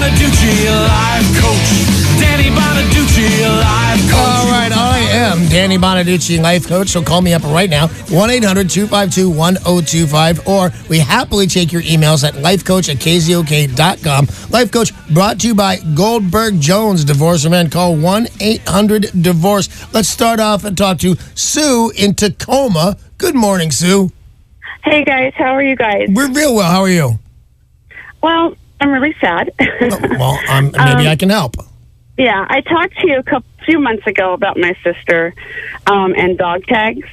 Bonaduce, life coach. Danny Bonaduce, life coach. All right, I am Danny Bonaduce, life coach. So call me up right now, 1-800-252-1025, or we happily take your emails at lifecoach@kzok.com. Life Coach brought to you by Goldberg Jones Divorce Event. Call 1-800-DIVORCE. Let's start off and talk to Sue in Tacoma. Good morning, Sue. Hey, guys. How are you guys? We're real well. How are you? Well, I'm really sad. Maybe I can help. Yeah, I talked to you a few months ago about my sister and dog tags.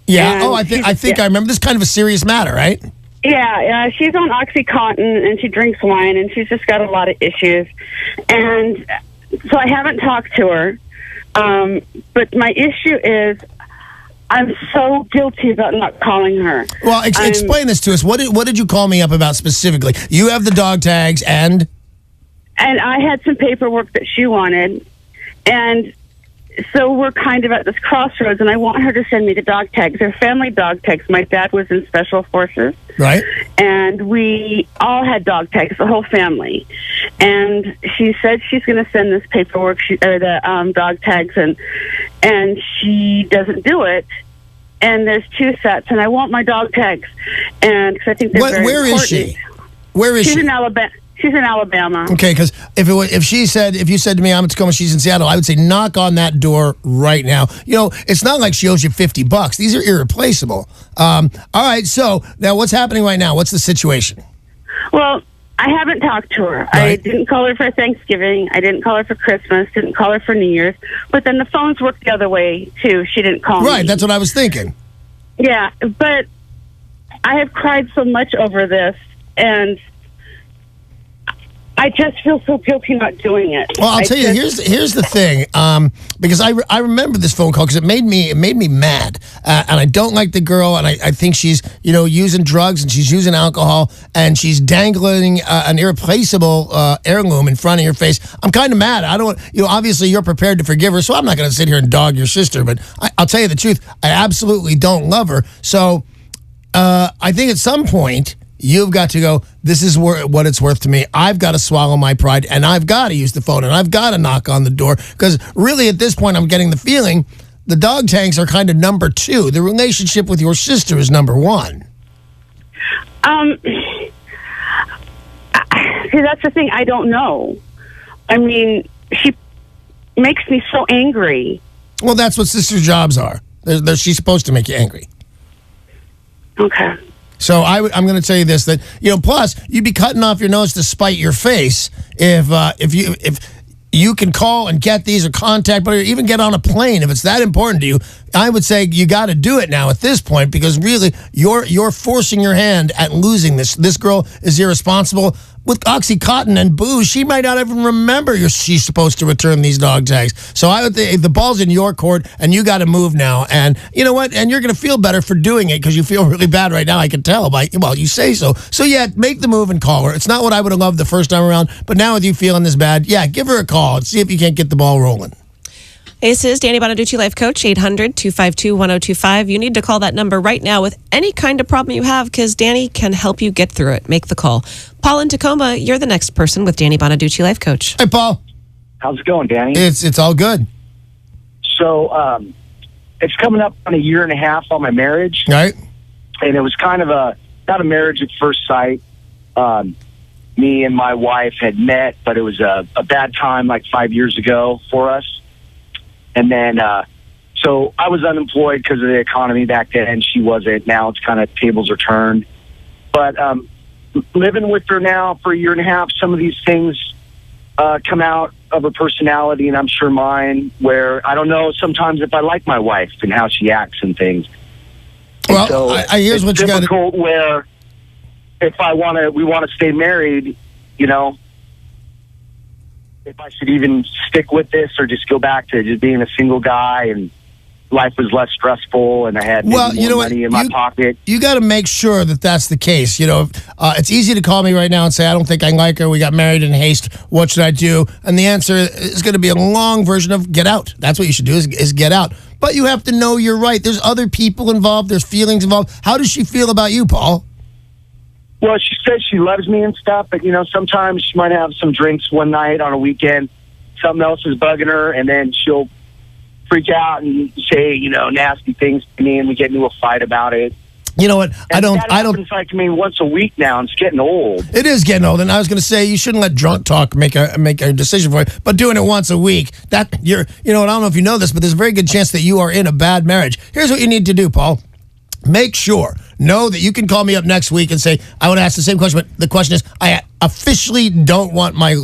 Yeah. And I think I remember. This is kind of a serious matter, right? Yeah, she's on Oxycontin, and she drinks wine, and she's just got a lot of issues. And so I haven't talked to her. But my issue is I'm so guilty about not calling her. Well, explain this to us. What did you call me up about specifically? You have the dog tags and... And I had some paperwork that she wanted. And so we're kind of at this crossroads, and I want her to send me the dog tags. They're family dog tags. My dad was in Special Forces. Right. And we all had dog tags, the whole family. And she said she's going to send this paperwork, the dog tags, and she doesn't do it. And there's 2 sets, and I want my dog tags. And because I think they're very important. Where is she? Where is she? She's in Alabama. She's in Alabama. Okay, because if you said to me I'm in Tacoma, she's in Seattle, I would say knock on that door right now. You know, it's not like she owes you $50. These are irreplaceable. All right, so now what's happening right now? What's the situation? Well, I haven't talked to her. Right. I didn't call her for Thanksgiving. I didn't call her for Christmas. Didn't call her for New Year's. But then the phones worked the other way too. She didn't call me. Right, that's what I was thinking. Yeah, but I have cried so much over this, and I just feel so guilty not doing it. Well, I'll tell you, here's the thing, because I remember this phone call because it made me mad, and I don't like the girl, and I think she's using drugs and she's using alcohol and she's dangling an irreplaceable heirloom in front of your face. I'm kind of mad. I don't, obviously you're prepared to forgive her, so I'm not going to sit here and dog your sister. But I'll tell you the truth, I absolutely don't love her. So I think at some point, you've got to go, this is what it's worth to me. I've got to swallow my pride, and I've got to use the phone, and I've got to knock on the door. Because really, at this point, I'm getting the feeling the dog tags are kind of number 2. The relationship with your sister is number 1. See, that's the thing. I don't know. I mean, she makes me so angry. Well, that's what sister jobs are. She's supposed to make you angry. Okay. So I'm going to tell you this, that, plus you'd be cutting off your nose to spite your face if you can call and get these or contact, or even get on a plane. If it's that important to you, I would say you got to do it now at this point, because really you're forcing your hand at losing this. This girl is irresponsible. With Oxycontin and booze, she might not even remember she's supposed to return these dog tags. So I would think the ball's in your court, and you got to move now. And you know what? And you're going to feel better for doing it, because you feel really bad right now. I can tell you say so. So yeah, make the move and call her. It's not what I would have loved the first time around, but now with you feeling this bad, yeah, give her a call and see if you can't get the ball rolling. This is Danny Bonaduce, Life Coach, 800-252-1025. You need to call that number right now with any kind of problem you have, because Danny can help you get through it. Make the call. Paul in Tacoma, you're the next person with Danny Bonaduce, Life Coach. Hey, Paul. How's it going, Danny? It's all good. So it's coming up on 1.5 years on my marriage. Right. And it was kind of not a marriage at first sight. Me and my wife had met, but it was a bad time like 5 years ago for us. And then, so I was unemployed because of the economy back then. She wasn't. Now it's kind of tables are turned. But living with her now for 1.5 years, some of these things come out of her personality, and I'm sure mine, where I don't know sometimes if I like my wife and how she acts and things. Well, and so here's what you got. It's difficult where if we want to stay married, if I should even stick with this or just go back to just being a single guy, and life was less stressful and I had more money in my pocket. You got to make sure that that's the case. It's easy to call me right now and say, I don't think I like her. We got married in haste. What should I do? And the answer is going to be a long version of get out. That's what you should do is get out. But you have to know you're right. There's other people involved. There's feelings involved. How does she feel about you, Paul? Well, she says she loves me and stuff, but, sometimes she might have some drinks one night on a weekend. Something else is bugging her, and then she'll freak out and say, nasty things to me, and we get into a fight about it. You know what? That happens like once a week now, and it's getting old. It is getting old, and I was going to say you shouldn't let drunk talk make a decision for you. But doing it once a week, I don't know if you know this, but there's a very good chance that you are in a bad marriage. Here's what you need to do, Paul. Know that you can call me up next week and say, I want to ask the same question, but the question is, I officially don't want my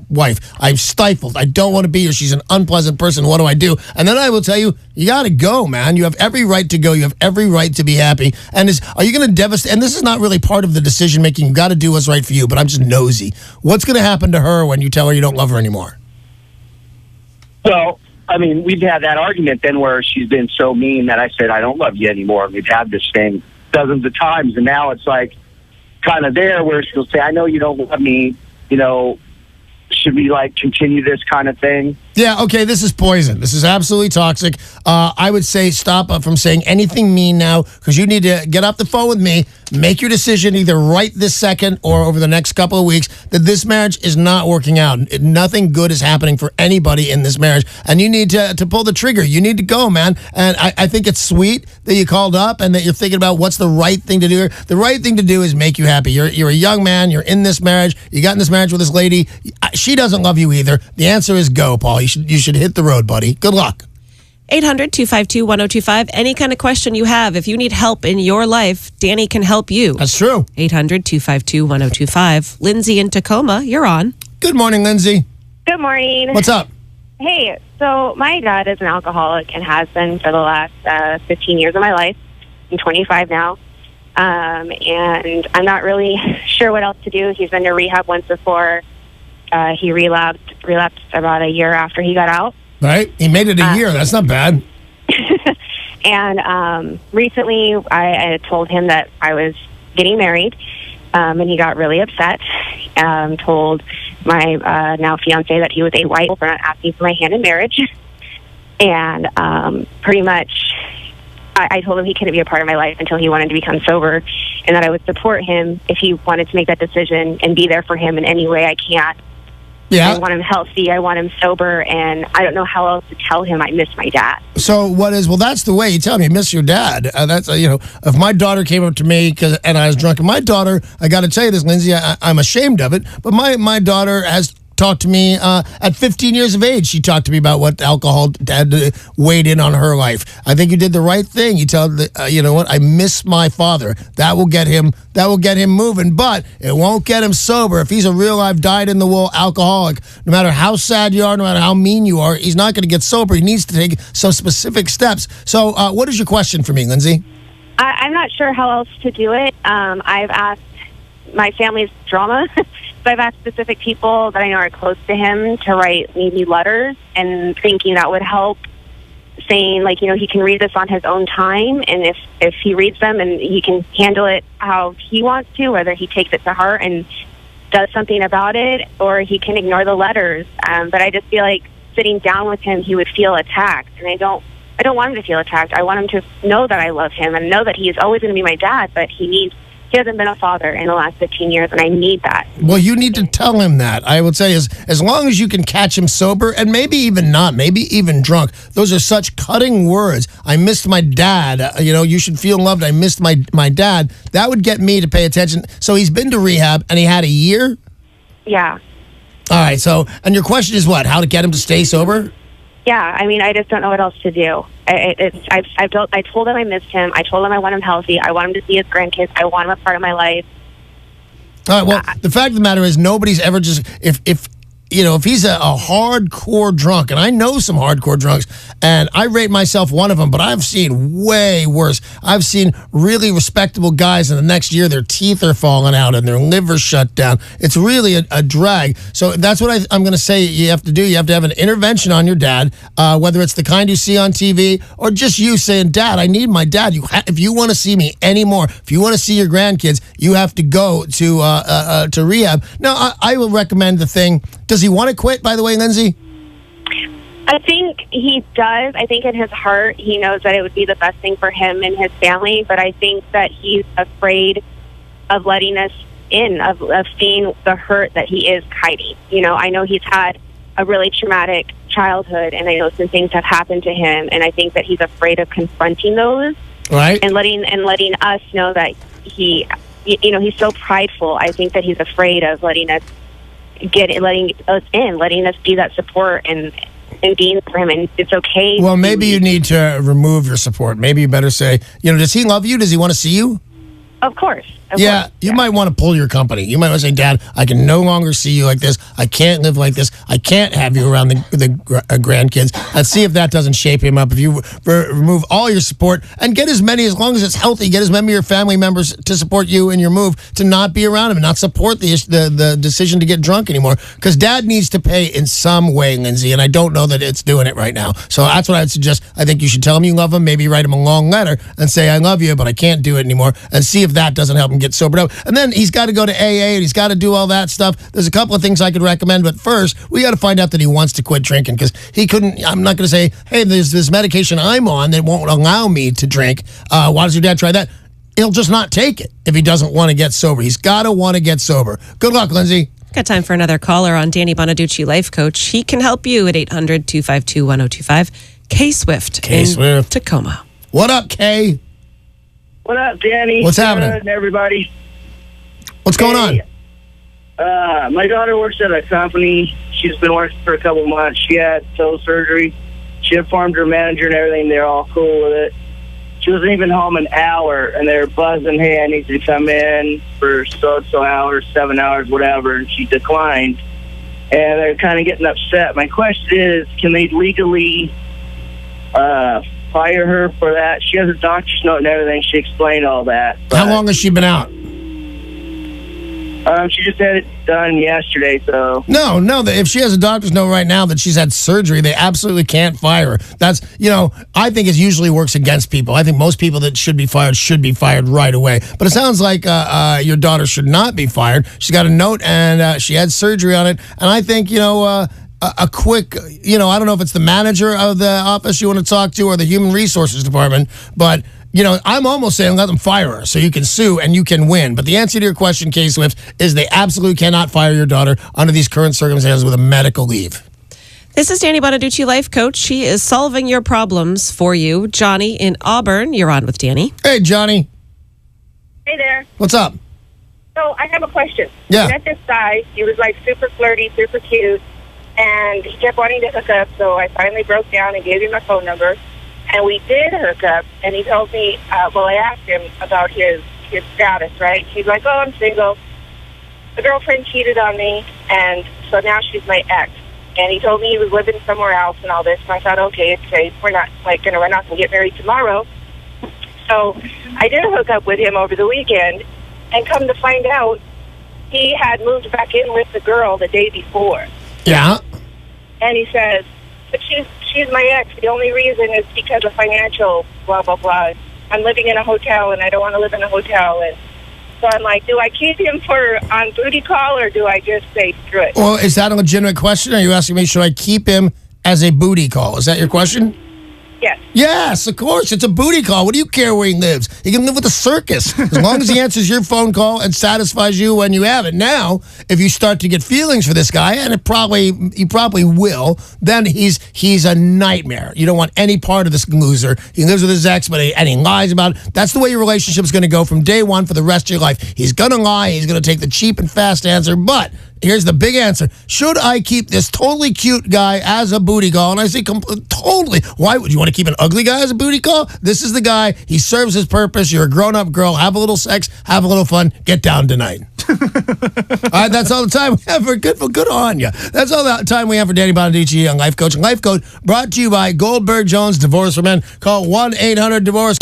wife. I'm stifled. I don't want to be here. She's an unpleasant person. What do I do? And then I will tell you, you got to go, man. You have every right to go. You have every right to be happy. And are you going to devastate? And this is not really part of the decision making. You got to do what's right for you, but I'm just nosy. What's going to happen to her when you tell her you don't love her anymore? Well, we've had that argument then where she's been so mean that I said, I don't love you anymore. We've had this thing dozens of times, and now it's like kind of there where she'll say, I know you don't love me, should we continue this kind of thing? Yeah, okay, this is poison. This is absolutely toxic. I would say stop from saying anything mean now, because you need to get off the phone with me, make your decision either right this second or over the next couple of weeks that this marriage is not working out. Nothing good is happening for anybody in this marriage, and you need to pull the trigger. You need to go, man. And I think it's sweet that you called up and that you're thinking about what's the right thing to do here. The right thing to do is make you happy. You're a young man. You're in this marriage. You got in this marriage with this lady. She doesn't love you either. The answer is go, Paul. You should hit the road, buddy. Good luck. 800-252-1025. Any kind of question you have, if you need help in your life, Danny can help you. That's true. 800-252-1025. Lindsay in Tacoma, you're on. Good morning, Lindsay. Good morning. What's up? Hey, so my dad is an alcoholic and has been for the last 15 years of my life. I'm 25 now. And I'm not really sure what else to do. He's been to rehab once before. He relapsed about a year after he got out. Right. He made it a year. That's not bad. And recently I told him that I was getting married, and he got really upset. Told my now fiance that he was a white for not asking for my hand in marriage. And pretty much I told him he couldn't be a part of my life until he wanted to become sober, and that I would support him if he wanted to make that decision and be there for him in any way I can. Yeah. I want him healthy. I want him sober, and I don't know how else to tell him I miss my dad. So that's the way you tell me you miss your dad. That's if my daughter came up to me and I was drunk, and my daughter, I got to tell you this, Lindsay, I'm ashamed of it, but my daughter has talked to me at 15 years of age. She talked to me about what alcohol had weighed in on her life. I think you did the right thing. You tell you know what, I miss my father. That will get him moving, but it won't get him sober. If he's a real life dyed-in-the-wool alcoholic, no matter how sad you are, no matter how mean you are, he's not going to get sober. He needs to take some specific steps. So what is your question for me, Lindsay? I'm not sure how else to do it. I've asked my family's drama. So I've asked specific people that I know are close to him to write maybe letters, and thinking that would help, saying he can read this on his own time, and if he reads them and he can handle it how he wants to, whether he takes it to heart and does something about it, or he can ignore the letters. But I just feel like sitting down with him, he would feel attacked, and I don't want him to feel attacked. I want him to know that I love him and know that he is always going to be my dad, but he hasn't been a father in the last 15 years, and I need that. Well, you need to tell him that. I would say as long as you can catch him sober, and maybe even not, maybe even drunk. Those are such cutting words. I missed my dad. You should feel loved. I missed my dad. That would get me to pay attention. So he's been to rehab, and he had a year? Yeah. All right. So, and your question is what? How to get him to stay sober? Yeah, I just don't know what else to do. I told him I missed him. I told him I want him healthy. I want him to see his grandkids. I want him a part of my life. All right, well, the fact of the matter is nobody's ever just, if he's a hardcore drunk, and I know some hardcore drunks, and I rate myself one of them, but I've seen way worse. I've seen really respectable guys, and the next year their teeth are falling out and their liver shut down. It's really a drag. So that's what I'm going to say you have to do. You have to have an intervention on your dad, whether it's the kind you see on TV or just you saying, Dad, I need my dad. If you want to see me anymore, if you want to see your grandkids, you have to go to rehab. Now, I will recommend the thing. Does he want to quit, by the way, Lindsay? I think he does. I think in his heart he knows that it would be the best thing for him and his family, but I think that he's afraid letting us in, of seeing the hurt that he is hiding. You know, I know he's had a really traumatic childhood, and I know some things have happened to him, and I think that he's afraid of confronting those, Right. and letting us know that he's so prideful. I think that he's afraid of letting us be that support and being for him, and it's okay. Well, maybe you need to remove your support. Maybe you better say, does he love you? Does he want to see you? Of course. You might want to pull your company. You might want to say, Dad, I can no longer see you like this. I can't live like this. I can't have you around the grandkids. Let's see if that doesn't shape him up. If you remove all your support and get as long as it's healthy, get as many of your family members to support you in your move to not be around him and not support the decision to get drunk anymore. Because Dad needs to pay in some way, Lindsay, and I don't know that it's doing it right now. So that's what I would suggest. I think you should tell him you love him, maybe write him a long letter and say, I love you, but I can't do it anymore, and see if that doesn't help him get sobered up. And then he's got to go to AA and he's got to do all that stuff. There's a couple of things I could recommend, but first we got to find out that he wants to quit drinking, because he couldn't. I'm not going to say, hey, there's this medication I'm on that won't allow me to drink. Why does your dad try that? He'll just not take it if he doesn't want to get sober. He's got to want to get sober. Good luck, Lindsay. Got time for another caller on Danny Bonaduce, Life Coach. He can help you at 800-252-1025. K-Swift in Tacoma. What up, Kay? What up, Danny? What's happening? Good, everybody. What's going on? My daughter works at a company. She's been working for a couple months. She had toe surgery. She informed her manager and everything. They're all cool with it. She wasn't even home an hour, and they're buzzing, hey, I need you to come in for so hours, 7 hours, whatever, and she declined. And they're kind of getting upset. My question is, can they legally fire her for that? She has a doctor's note and everything. She explained all that. How long has she been out? She just had it done yesterday, so... No. If she has a doctor's note right now that she's had surgery, they absolutely can't fire her. That's, I think it usually works against people. I think most people that should be fired right away. But it sounds like your daughter should not be fired. She's got a note, and she had surgery on it. And I think, a quick, I don't know if it's the manager of the office you want to talk to or the human resources department, but... I'm almost saying let them fire her so you can sue and you can win. But the answer to your question, K-Swift, is they absolutely cannot fire your daughter under these current circumstances with a medical leave. This is Danny Bonaduce, Life Coach. She is solving your problems for you. Johnny in Auburn, you're on with Danny. Hey, Johnny. Hey there. What's up? So I have a question. Yeah. I met this guy. He was like super flirty, super cute, and he kept wanting to hook up. So I finally broke down and gave him my phone number. And we did hook up, and he told me, I asked him about his status, right? He's like, oh, I'm single. The girlfriend cheated on me, and so now she's my ex. And he told me he was living somewhere else and all this, and I thought, okay, it's safe. We're not going to get married tomorrow. So I did hook up with him over the weekend, and come to find out, he had moved back in with the girl the day before. Yeah. And he says, but she's my ex. The only reason is because of financial blah, blah, blah. I'm living in a hotel, and I don't want to live in a hotel. And so I'm like, do I keep him on booty call, or do I just say screw it? Well, is that a legitimate question? Are you asking me, should I keep him as a booty call? Is that your question? Yes. Yes, of course. It's a booty call. What do you care where he lives? He can live with a circus as long as he answers your phone call and satisfies you when you have it. Now, if you start to get feelings for this guy, and he probably will, then he's a nightmare. You don't want any part of this loser. He lives with his ex, and he lies about it. That's the way your relationship is going to go from day one for the rest of your life. He's going to lie. He's going to take the cheap and fast answer, but here's the big answer. Should I keep this totally cute guy as a booty call? And I say totally. Why would you want to keep an ugly guy as a booty call? This is the guy. He serves his purpose. You're a grown-up girl. Have a little sex. Have a little fun. Get down tonight. All right, that's all the time we have for good on you. That's all the time we have for Danny Bonaduce on Life Coach. And Life Coach brought to you by Goldberg Jones Divorce for Men. Call 1-800-DIVORCE.